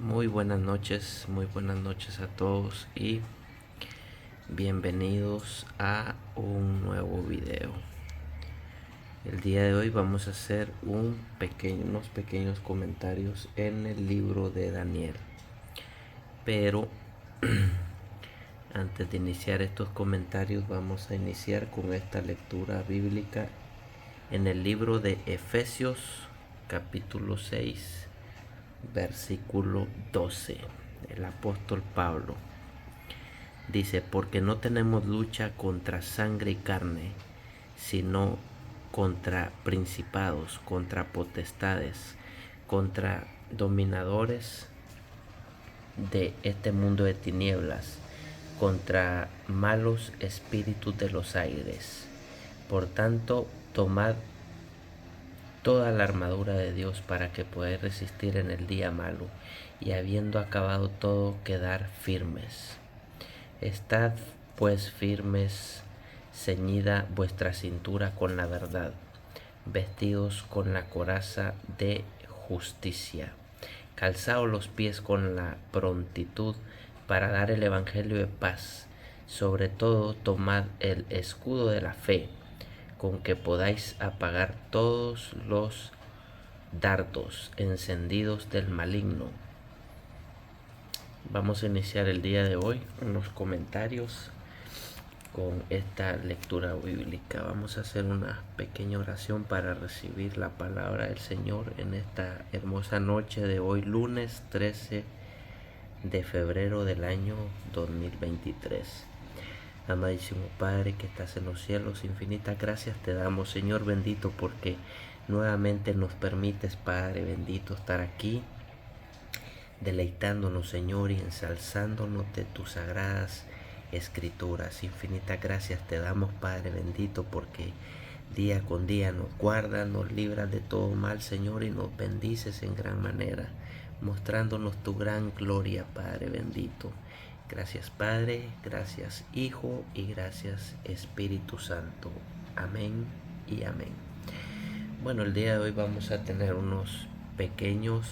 Muy buenas noches a todos y bienvenidos a un nuevo video. El día de hoy vamos a hacer unos pequeños comentarios en el libro de Daniel. Pero antes de iniciar estos comentarios vamos a iniciar con esta lectura bíblica en el libro de Efesios capítulo 6 versículo 12. El apóstol Pablo dice: porque no tenemos lucha contra sangre y carne, sino contra principados, contra potestades, contra dominadores de este mundo de tinieblas, contra malos espíritus de los aires. Por tanto, tomad toda la armadura de Dios para que podáis resistir en el día malo, y habiendo acabado todo, quedar firmes. Estad pues firmes, ceñida vuestra cintura con la verdad, vestidos con la coraza de justicia, calzaos los pies con la prontitud para dar el evangelio de paz. Sobre todo, tomad el escudo de la fe, con que podáis apagar todos los dardos encendidos del maligno. Vamos a iniciar el día de hoy unos comentarios con esta lectura bíblica. Vamos a hacer una pequeña oración para recibir la palabra del Señor en esta hermosa noche de hoy, lunes 13 de febrero del año 2023. Amadísimo Padre que estás en los cielos, infinitas gracias te damos, Señor bendito, porque nuevamente nos permites, Padre bendito, estar aquí deleitándonos, Señor, y ensalzándonos de tus sagradas escrituras. Infinitas gracias te damos, Padre bendito, porque día con día nos guardas, nos libras de todo mal, Señor, y nos bendices en gran manera, mostrándonos tu gran gloria, Padre bendito. Gracias, Padre, gracias, Hijo, y gracias, Espíritu Santo. Amén y amén. Bueno, el día de hoy vamos a tener unos pequeños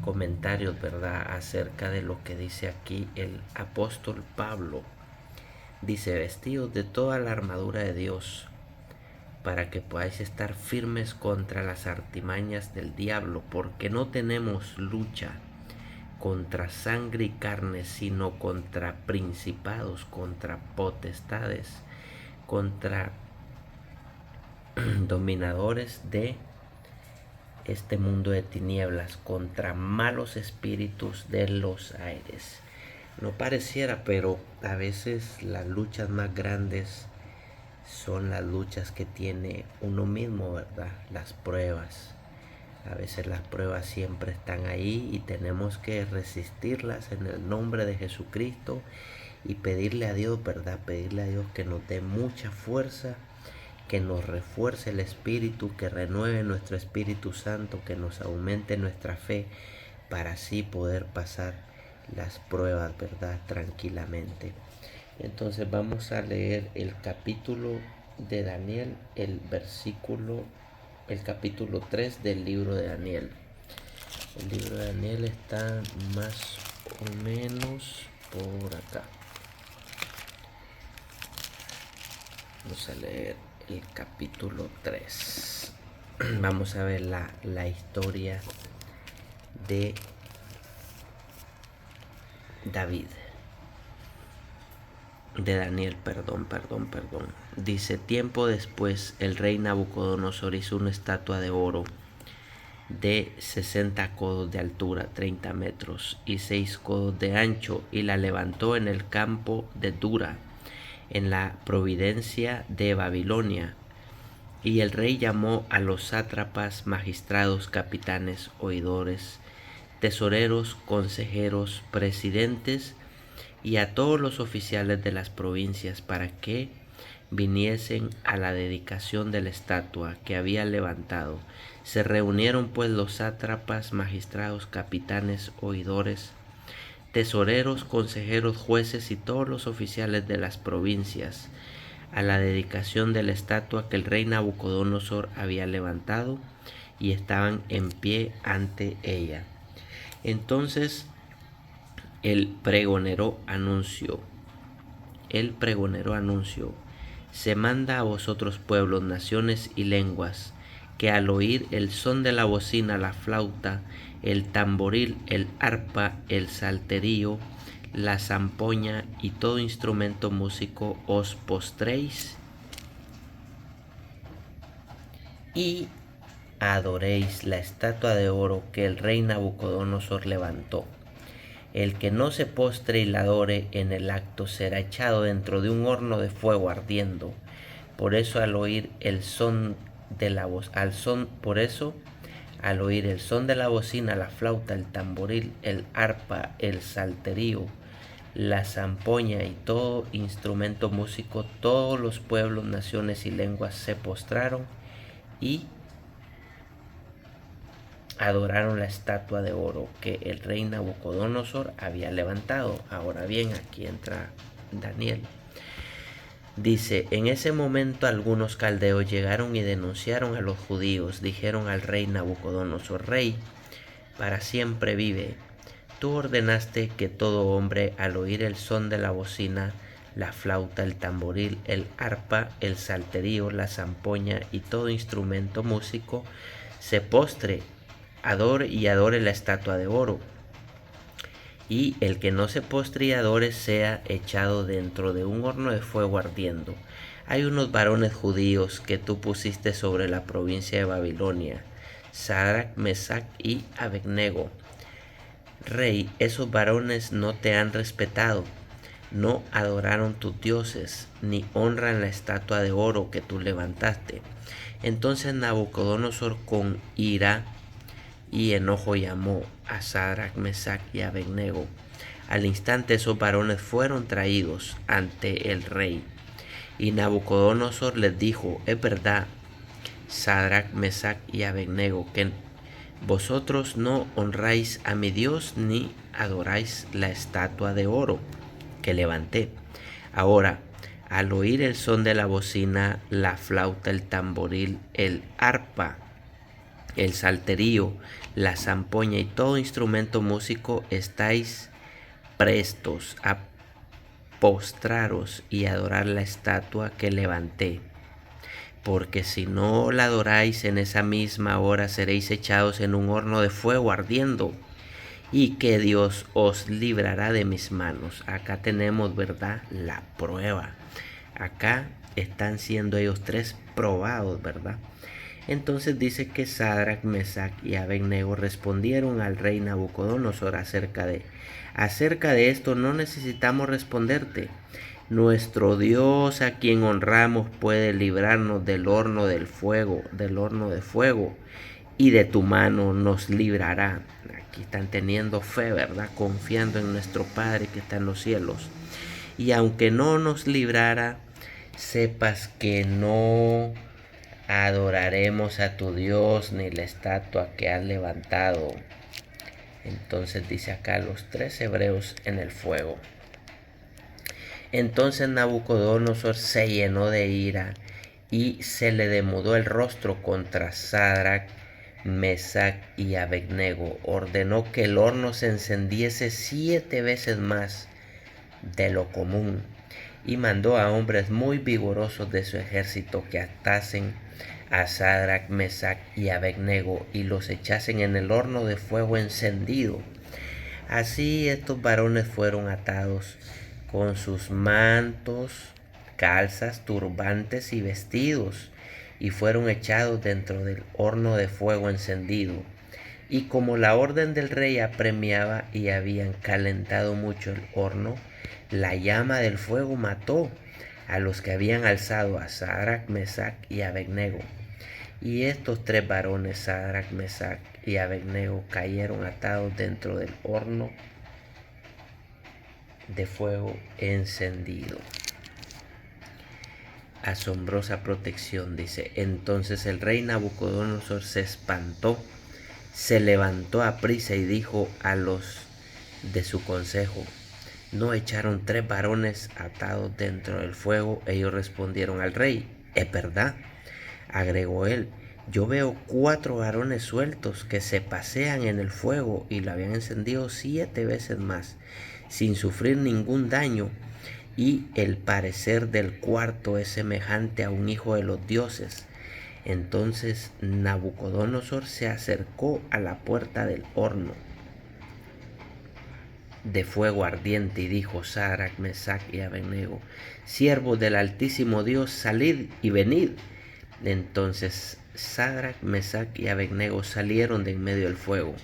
comentarios, ¿verdad?, acerca de lo que dice aquí el apóstol Pablo. Dice: vestidos de toda la armadura de Dios, para que podáis estar firmes contra las artimañas del diablo, porque no tenemos lucha contra sangre y carne, sino contra principados, contra potestades, contra dominadores de este mundo de tinieblas, contra malos espíritus de los aires. No pareciera, pero a veces las luchas más grandes son las luchas que tiene uno mismo, ¿verdad? Las pruebas. A veces las pruebas siempre están ahí y tenemos que resistirlas en el nombre de Jesucristo y pedirle a Dios, ¿verdad? Pedirle a Dios que nos dé mucha fuerza, que nos refuerce el espíritu, que renueve nuestro Espíritu Santo, que nos aumente nuestra fe para así poder pasar las pruebas, ¿verdad?, tranquilamente. Entonces vamos a leer el capítulo de Daniel, el capítulo 3 del libro de Daniel. El libro de Daniel está más o menos por acá. Vamos a leer el capítulo 3. Vamos a ver la historia de David. De Daniel, perdón. Dice: tiempo después, el rey Nabucodonosor hizo una estatua de oro de 60 codos de altura, 30 metros, y 6 codos de ancho, y la levantó en el campo de Dura, en la provincia de Babilonia. Y el rey llamó a los sátrapas, magistrados, capitanes, oidores, tesoreros, consejeros, presidentes y a todos los oficiales de las provincias para que viniesen a la dedicación de la estatua que había levantado. Se reunieron pues los sátrapas, magistrados, capitanes, oidores, tesoreros, consejeros, jueces y todos los oficiales de las provincias a la dedicación de la estatua que el rey Nabucodonosor había levantado, y estaban en pie ante ella. Entonces el pregonero anunció, se manda a vosotros pueblos, naciones y lenguas, que al oír el son de la bocina, la flauta, el tamboril, el arpa, el salterio, la zampoña y todo instrumento músico, os postréis y adoréis la estatua de oro que el rey Nabucodonosor levantó. El que no se postre y la adore en el acto será echado dentro de un horno de fuego ardiendo. Por eso al oír el son de la voz, al oír el son de la bocina, la flauta, el tamboril, el arpa, el salterio, la zampoña y todo instrumento músico, todos los pueblos, naciones y lenguas se postraron y adoraron la estatua de oro que el rey Nabucodonosor había levantado. Ahora bien, aquí entra Daniel. Dice, en ese momento algunos caldeos llegaron y denunciaron a los judíos. Dijeron al rey Nabucodonosor: Rey, para siempre vive. Tú ordenaste que todo hombre, al oír el son de la bocina, la flauta, el tamboril, el arpa, el salterio, la zampoña y todo instrumento músico, se postre, adore la estatua de oro. Y el que no se postre y adore sea echado dentro de un horno de fuego ardiendo. Hay unos varones judíos que tú pusiste sobre la provincia de Babilonia, Sadrach, Mesach y Abednego. Rey, esos varones no te han respetado, no adoraron tus dioses, ni honran la estatua de oro que tú levantaste. Entonces Nabucodonosor con ira y enojo llamó a Sadrach, Mesach y Abednego. Al instante esos varones fueron traídos ante el rey. Y Nabucodonosor les dijo: es verdad, Sadrach, Mesach y Abednego, que vosotros no honráis a mi Dios ni adoráis la estatua de oro que levanté. Ahora, al oír el son de la bocina, la flauta, el tamboril, el arpa, el salterio, la zampoña y todo instrumento músico, estáis prestos a postraros y adorar la estatua que levanté. Porque si no la adoráis, en esa misma hora seréis echados en un horno de fuego ardiendo, y que Dios os librará de mis manos. Acá tenemos, ¿verdad?, la prueba. Acá están siendo ellos tres probados, ¿verdad? Entonces dice que Sadrach, Mesach y Abednego respondieron al rey Nabucodonosor acerca de esto no necesitamos responderte. Nuestro Dios, a quien honramos, puede librarnos del horno de fuego, y de tu mano nos librará. Aquí están teniendo fe, ¿verdad? Confiando en nuestro Padre que está en los cielos. Y aunque no nos librara, sepas que no adoraremos a tu Dios ni la estatua que has levantado. Entonces dice acá los tres hebreos en el fuego. Entonces Nabucodonosor se llenó de ira y se le demudó el rostro contra Sadrach, Mesach y Abednego. Ordenó que el horno se encendiese 7 veces más de lo común y mandó a hombres muy vigorosos de su ejército que atasen a Sadrach, Mesach y Abednego y los echasen en el horno de fuego encendido. Así estos varones fueron atados con sus mantos, calzas, turbantes y vestidos, y fueron echados dentro del horno de fuego encendido. Y como la orden del rey apremiaba y habían calentado mucho el horno, la llama del fuego mató a los que habían alzado a Sadrach, Mesach y Abednego. Y estos tres varones, Sadrach, Mesach y Abednego, cayeron atados dentro del horno de fuego encendido. Asombrosa protección, dice. Entonces el rey Nabucodonosor se espantó, se levantó aprisa y dijo a los de su consejo: ¿no echaron 3 varones atados dentro del fuego? Ellos respondieron al rey: es verdad. Agregó él: Yo veo 4 varones sueltos que se pasean en el fuego y lo habían encendido 7 veces más, sin sufrir ningún daño, y el parecer del cuarto es semejante a un hijo de los dioses. Entonces Nabucodonosor se acercó a la puerta del horno de fuego ardiente y dijo: Sadrach, Mesach y Abednego, siervos del Altísimo Dios, salid y venid. Entonces Sadrach, Mesach y Abednego salieron de en medio del fuego.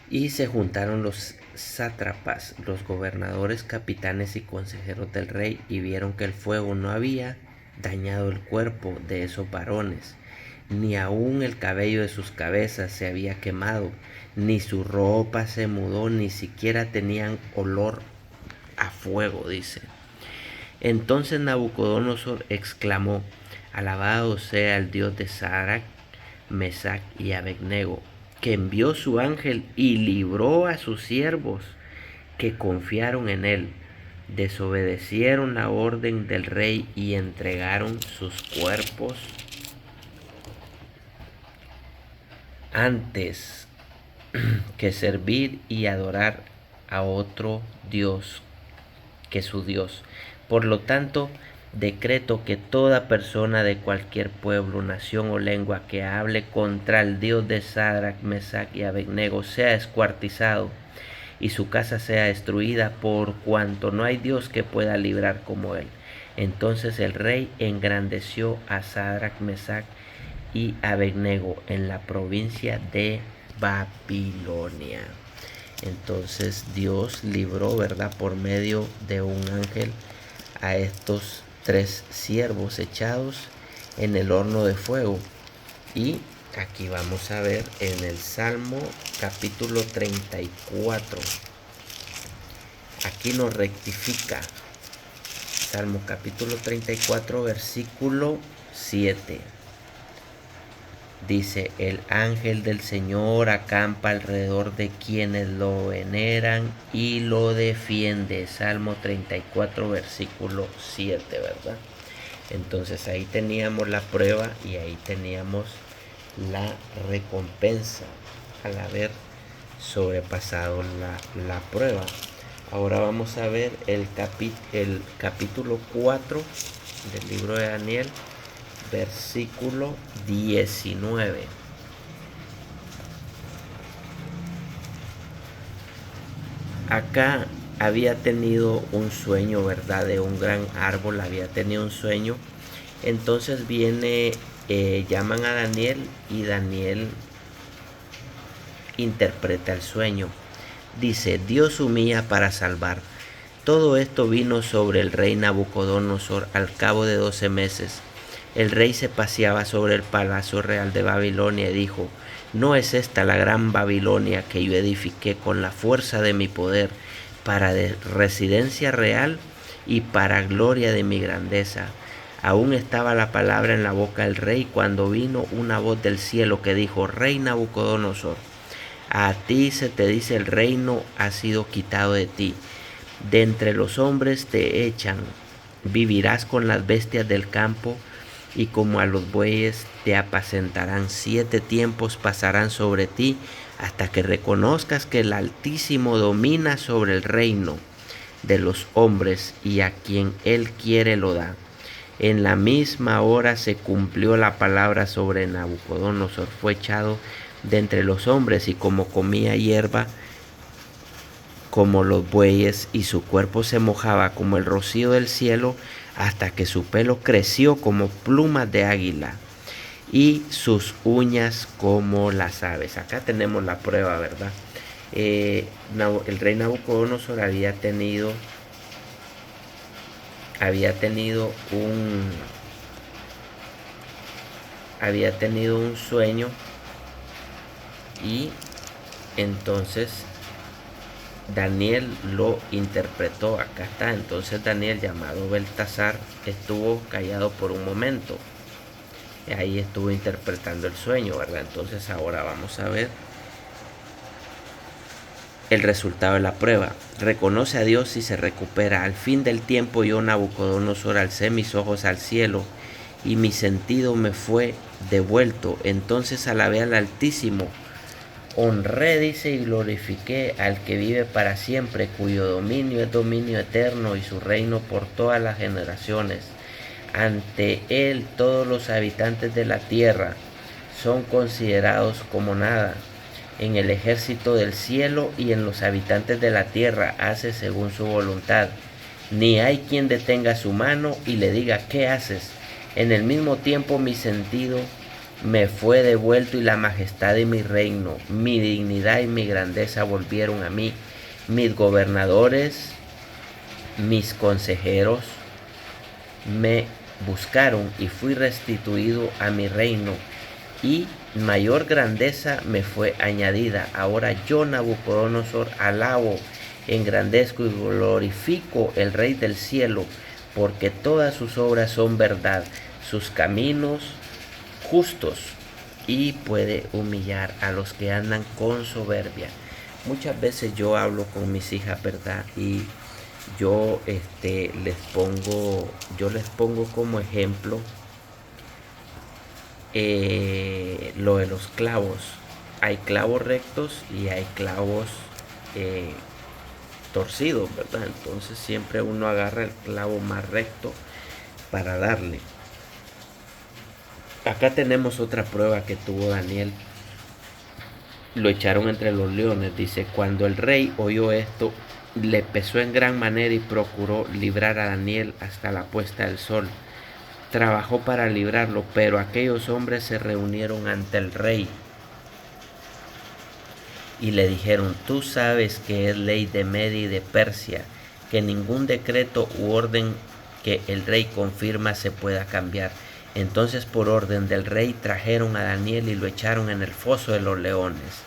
Y se juntaron los sátrapas, los gobernadores, capitanes y consejeros del rey, y vieron que el fuego no había dañado el cuerpo de esos varones, ni aun el cabello de sus cabezas se había quemado, ni su ropa se mudó, ni siquiera tenían olor a fuego, dice. Entonces Nabucodonosor exclamó: Alabado sea el Dios de Sadrach, Mesach y Abednego, que envió su ángel y libró a sus siervos que confiaron en él. Desobedecieron la orden del rey y entregaron sus cuerpos antes que servir y adorar a otro Dios que su Dios. Por lo tanto, decreto que toda persona de cualquier pueblo, nación o lengua que hable contra el Dios de Sadrach, Mesach y Abednego sea descuartizado y su casa sea destruida, por cuanto no hay Dios que pueda librar como él. Entonces el rey engrandeció a Sadrach, Mesach y Abednego en la provincia de Babilonia. Entonces Dios libró, ¿verdad?, por medio de un ángel a estos 3 siervos echados en el horno de fuego. Y aquí vamos a ver en el Salmo capítulo 34. Aquí nos rectifica. Salmo capítulo 34, versículo 7. Dice: el ángel del Señor acampa alrededor de quienes lo veneran y lo defiende. Salmo 34, versículo 7, ¿verdad? Entonces ahí teníamos la prueba y ahí teníamos la recompensa al haber sobrepasado la prueba. Ahora vamos a ver el capítulo 4 del libro de Daniel, versículo 19. Acá había tenido un sueño, ¿verdad? De un gran árbol, había tenido un sueño. Entonces llaman a Daniel y Daniel interpreta el sueño. Dice: Dios humilla para salvar. Todo esto vino sobre el rey Nabucodonosor al cabo de 12 meses. El rey se paseaba sobre el palacio real de Babilonia y dijo: ¿no es esta la gran Babilonia que yo edifiqué con la fuerza de mi poder para residencia real y para gloria de mi grandeza? Aún estaba la palabra en la boca del rey cuando vino una voz del cielo que dijo: Rey Nabucodonosor, a ti se te dice, el reino ha sido quitado de ti. De entre los hombres te echan. Vivirás con las bestias del campo y como a los bueyes te apacentarán. 7 tiempos pasarán sobre ti hasta que reconozcas que el Altísimo domina sobre el reino de los hombres y a quien él quiere lo da. En la misma hora se cumplió la palabra sobre Nabucodonosor. Fue echado de entre los hombres y como comía hierba como los bueyes, y su cuerpo se mojaba como el rocío del cielo, hasta que su pelo creció como plumas de águila y sus uñas como las aves. Acá tenemos la prueba, ¿verdad? El rey Nabucodonosor había tenido un sueño, y entonces Daniel lo interpretó. Acá está. Entonces Daniel, llamado Beltasar, estuvo callado por un momento. Ahí estuvo interpretando el sueño, ¿verdad? Entonces ahora vamos a ver el resultado de la prueba. Reconoce a Dios y se recupera. Al fin del tiempo yo, Nabucodonosor, alcé mis ojos al cielo y mi sentido me fue devuelto. Entonces alabé al Altísimo, honré, dice, y glorifiqué al que vive para siempre, cuyo dominio es dominio eterno y su reino por todas las generaciones. Ante él todos los habitantes de la tierra son considerados como nada. En el ejército del cielo y en los habitantes de la tierra hace según su voluntad. Ni hay quien detenga su mano y le diga, ¿qué haces? En el mismo tiempo mi sentido me fue devuelto y la majestad de mi reino, mi dignidad y mi grandeza volvieron a mí. Mis gobernadores, mis consejeros me buscaron y fui restituido a mi reino, y mayor grandeza me fue añadida. Ahora yo, Nabucodonosor, alabo, engrandezco y glorifico el Rey del cielo, porque todas sus obras son verdad, sus caminos justos, y puede humillar a los que andan con soberbia. Muchas veces yo hablo con mis hijas, ¿verdad? Y yo les pongo como ejemplo lo de los clavos. Hay clavos rectos y hay clavos torcidos, ¿verdad? Entonces siempre uno agarra el clavo más recto para darle. Acá tenemos otra prueba que tuvo Daniel. Lo echaron entre los leones. Dice, cuando el rey oyó esto, le pesó en gran manera y procuró librar a Daniel hasta la puesta del sol. Trabajó para librarlo, pero aquellos hombres se reunieron ante el rey y le dijeron, tú sabes que es ley de Media y de Persia, que ningún decreto u orden que el rey confirma se pueda cambiar. Entonces por orden del rey trajeron a Daniel y lo echaron en el foso de los leones.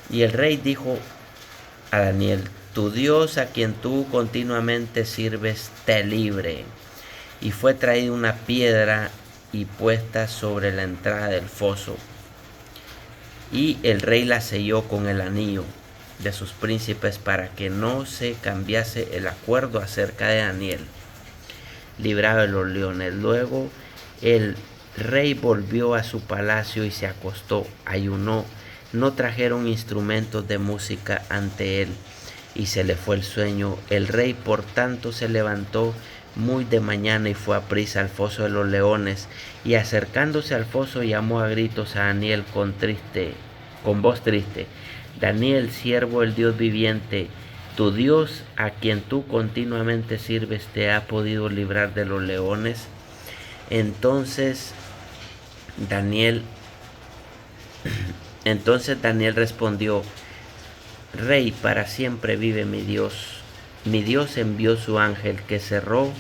Y el rey dijo a Daniel, tu Dios a quien tú continuamente sirves te libre. Y fue traída una piedra y puesta sobre la entrada del foso. Y el rey la selló con el anillo de sus príncipes para que no se cambiase el acuerdo acerca de Daniel, librado de los leones. Luego el rey volvió a su palacio y se acostó, ayunó, no trajeron instrumentos de música ante él y se le fue el sueño. El rey por tanto se levantó muy de mañana y fue a prisa al foso de los leones, y acercándose al foso llamó a gritos a Daniel con voz triste, Daniel, siervo del Dios viviente, tu Dios a quien tú continuamente sirves te ha podido librar de los leones. Entonces Daniel respondió, Rey, para siempre vive mi Dios. Mi Dios envió su ángel que cerró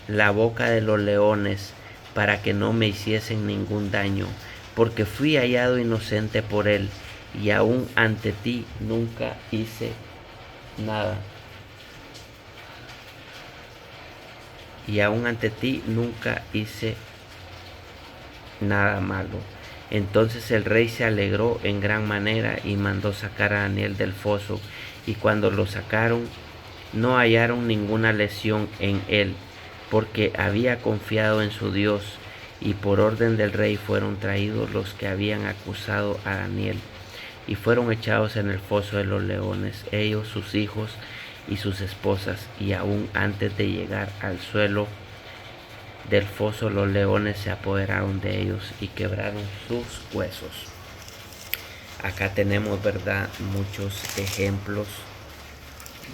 la boca de los leones para que no me hiciesen ningún daño, porque fui hallado inocente por él, y aún ante ti nunca hice nada. Y aún ante ti nunca hice nada malo. Entonces el rey se alegró en gran manera y mandó sacar a Daniel del foso, y cuando lo sacaron no hallaron ninguna lesión en él, porque había confiado en su Dios, y por orden del rey fueron traídos los que habían acusado a Daniel, y fueron echados en el foso de los leones, ellos, sus hijos y sus esposas, y aún antes de llegar al suelo del foso los leones se apoderaron de ellos y quebraron sus huesos. Acá tenemos, ¿verdad?, muchos ejemplos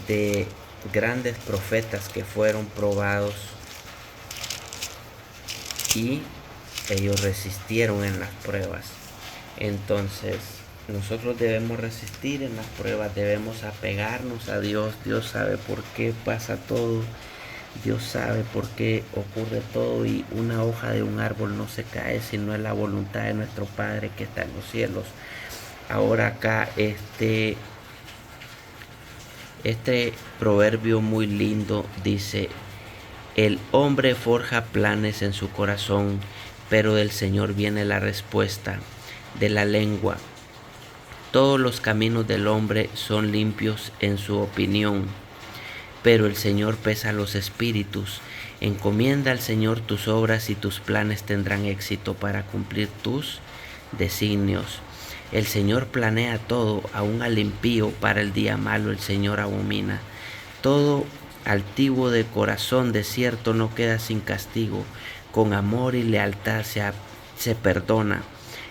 de grandes profetas que fueron probados y ellos resistieron en las pruebas. Entonces nosotros debemos resistir en las pruebas, debemos apegarnos a Dios. Dios sabe por qué pasa todo, Dios sabe por qué ocurre todo, y una hoja de un árbol no se cae si no es la voluntad de nuestro Padre que está en los cielos. Ahora acá este proverbio muy lindo dice, el hombre forja planes en su corazón, pero del Señor viene la respuesta de la lengua. Todos los caminos del hombre son limpios en su opinión, pero el Señor pesa los espíritus. Encomienda al Señor tus obras y tus planes tendrán éxito para cumplir tus designios. El Señor planea todo, aun al impío para el día malo el Señor abomina. Todo altivo de corazón desierto no queda sin castigo. Con amor y lealtad se perdona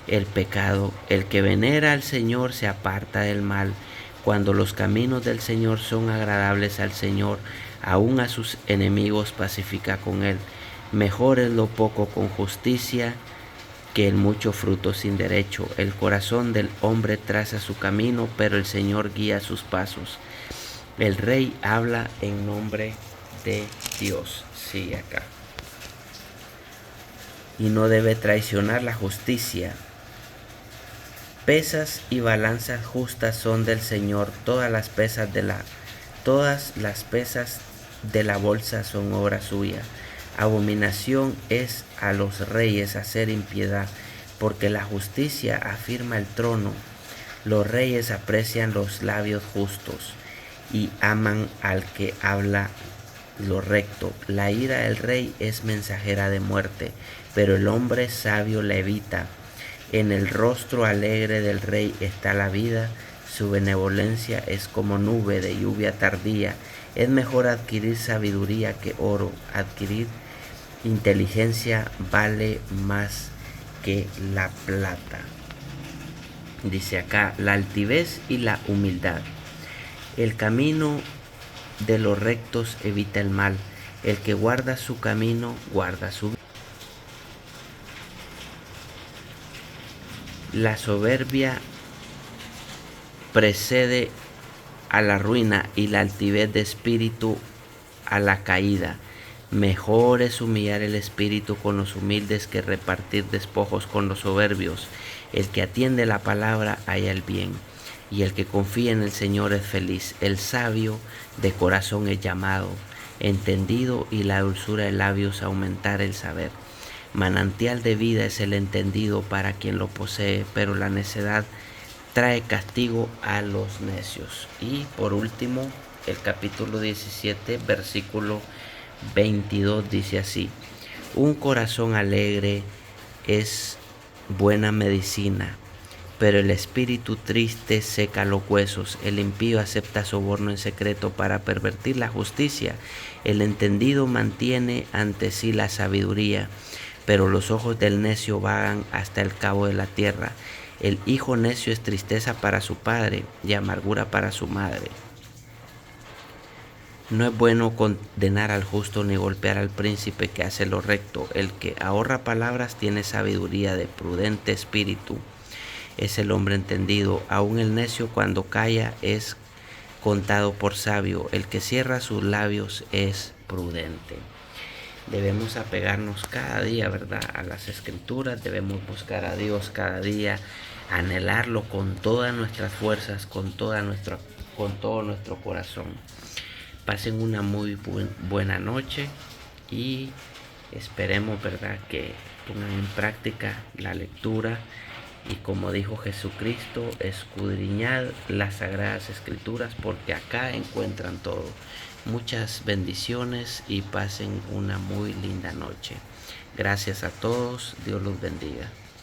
el pecado. El que venera al Señor se aparta del mal. Cuando los caminos del Señor son agradables al Señor, aun a sus enemigos pacifica con él. Mejor es lo poco con justicia que el mucho fruto sin derecho. El corazón del hombre traza su camino, pero el Señor guía sus pasos. El rey habla en nombre de Dios. Sí, acá. Y no debe traicionar la justicia. Pesas y balanzas justas son del Señor. Todas las pesas de la bolsa son obra suya. Abominación es a los reyes hacer impiedad, porque la justicia afirma el trono. Los reyes aprecian los labios justos y aman al que habla lo recto. La ira del rey es mensajera de muerte, pero el hombre sabio la evita. En el rostro alegre del rey está la vida, su benevolencia es como nube de lluvia tardía. Es mejor adquirir sabiduría que oro, adquirir inteligencia vale más que la plata. Dice acá, la altivez y la humildad. El camino de los rectos evita el mal, el que guarda su camino guarda su vida. La soberbia precede a la ruina y la altivez de espíritu a la caída. Mejor es humillar el espíritu con los humildes que repartir despojos con los soberbios. El que atiende la palabra halla el bien, y el que confía en el Señor es feliz. El sabio de corazón es llamado, entendido, y la dulzura de labios aumentar el saber. Manantial de vida es el entendido para quien lo posee, pero la necedad trae castigo a los necios. Y por último, el capítulo 17, versículo 22 dice así: un corazón alegre es buena medicina, pero el espíritu triste seca los huesos. El impío acepta soborno en secreto para pervertir la justicia. El entendido mantiene ante sí la sabiduría, pero los ojos del necio vagan hasta el cabo de la tierra. El hijo necio es tristeza para su padre y amargura para su madre. No es bueno condenar al justo ni golpear al príncipe que hace lo recto. El que ahorra palabras tiene sabiduría, de prudente espíritu es el hombre entendido. Aun el necio cuando calla es contado por sabio. El que cierra sus labios es prudente. Debemos apegarnos cada día, ¿verdad?, a las escrituras. Debemos buscar a Dios cada día, anhelarlo con todas nuestras fuerzas, con todo nuestro corazón. Pasen una muy buena noche y esperemos, ¿verdad?, que pongan en práctica la lectura. Y como dijo Jesucristo, escudriñad las sagradas escrituras, porque acá encuentran todo. Muchas bendiciones y pasen una muy linda noche. Gracias a todos. Dios los bendiga.